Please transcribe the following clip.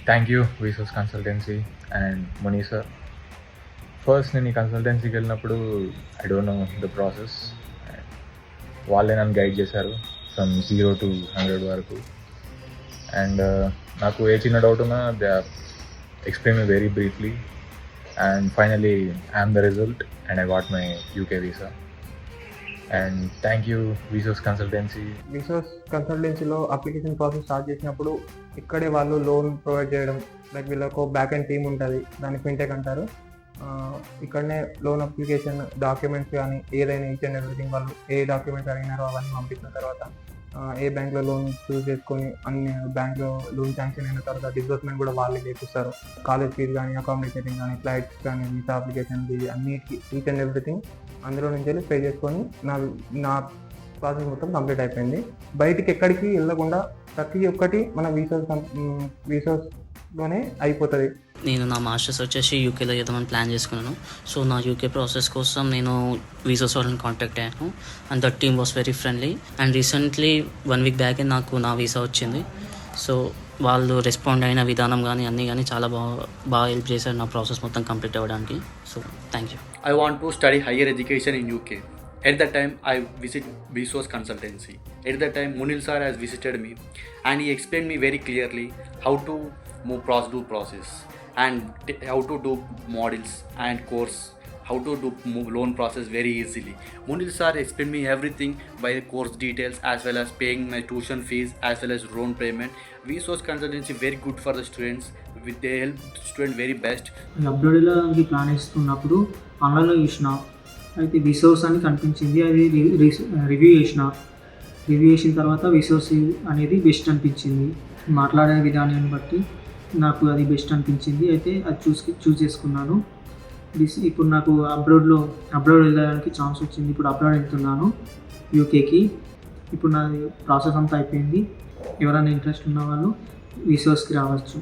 Thank you Visos consultancy and Muni sir. First నేను ఈ కన్సల్టెన్సీకి వెళ్ళినప్పుడు I don't know the process. వాళ్ళే నన్ను గైడ్ చేశారు ఫ్రమ్ 0 to 100 వరకు. అండ్ నాకు ఏ చిన్న డౌట్ ఉన్నా they are explain me very briefly. And finally I'm the result and I got my UK visa. And thank you Visos consultancy. Visos కన్సల్టెన్సీలో application process start చేసినప్పుడు ఇక్కడే వాళ్ళు loan provide చేయడం, like వీళ్ళకు back and team ఉంటుంది, దాన్ని fintech అంటారు. ఇక్కడనే లోన్ అప్లికేషన్ డాక్యుమెంట్స్ కానీ ఏదైనా ఈచ్ అండ్ ఎవ్రీథింగ్ వాళ్ళు ఏ డాక్యుమెంట్స్ అడిగినారో అవన్నీ పంపించిన తర్వాత ఏ బ్యాంక్లో లోన్ చూస్ చేసుకొని అన్ని బ్యాంక్లో లోన్ శాంక్షన్ అయిన తర్వాత డిస్బర్స్మెంట్ కూడా వాళ్ళే చేపిస్తారు. కాలేజ్ ఫీజు కానీ, అకామిడేషన్ కానీ, ఫ్లైట్స్ కానీ, వీసా అప్లికేషన్ ఫీజు అన్నిటికీ ఈచ్ అండ్ ఎవ్రీథింగ్ అందులో నుంచి వెళ్ళి పే చేసుకొని నా ప్రాసెస్ మొత్తం కంప్లీట్ అయిపోయింది. బయటికి ఎక్కడికి వెళ్ళకుండా ప్రతి ఒక్కటి మన వీసాస్లోనే అయిపోతుంది. నేను నా మాస్టర్స్ వచ్చేసి యూకేలో చేద్దామని ప్లాన్ చేసుకున్నాను. సో నా యూకే ప్రాసెస్ కోసం నేను వీసాస్ వాళ్ళని కాంటాక్ట్ అయ్యాను and that team was very friendly. And recently 1 week back నాకు నా వీసా వచ్చింది. సో వాళ్ళు రెస్పాండ్ అయిన విధానం కానీ అన్నీ కానీ చాలా బాగా హెల్ప్ చేశారు నా ప్రాసెస్ మొత్తం కంప్లీట్ అవ్వడానికి. So thank you. I want to study higher education in UK. At that time, I visit Visos Consultancy. At that time, Munil sir has visited me and he explained me very clearly how to do process and how to do models and course, how to do loan process very easily. Munil sir explained me everything by the course details as well as paying my tuition fees as well as loan payment. Visos Consultancy very good for the students. They help student very best. అప్లోడ్కి plan ఇస్తున్నప్పుడు ఆన్లైన్లో చూసిన, అయితే విసోస్ అని కనిపించింది. అది review చేసిన తర్వాత విసోస్ అనేది బెస్ట్ అనిపించింది. మాట్లాడే విధానాన్ని బట్టి నాకు అది బెస్ట్ అనిపించింది. అయితే అది చూస్ చేసుకున్నాను. ఇప్పుడు నాకు అబ్రాడ్ వెళ్ళడానికి ఛాన్స్ వచ్చింది. ఇప్పుడు అబ్రాడ్ వెళ్తున్నాను యూకేకి. ఇప్పుడు నా ప్రాసెస్ అంతా అయిపోయింది. ఎవరైనా ఇంట్రెస్ట్ ఉన్న వాళ్ళు విసోస్కి రావచ్చు.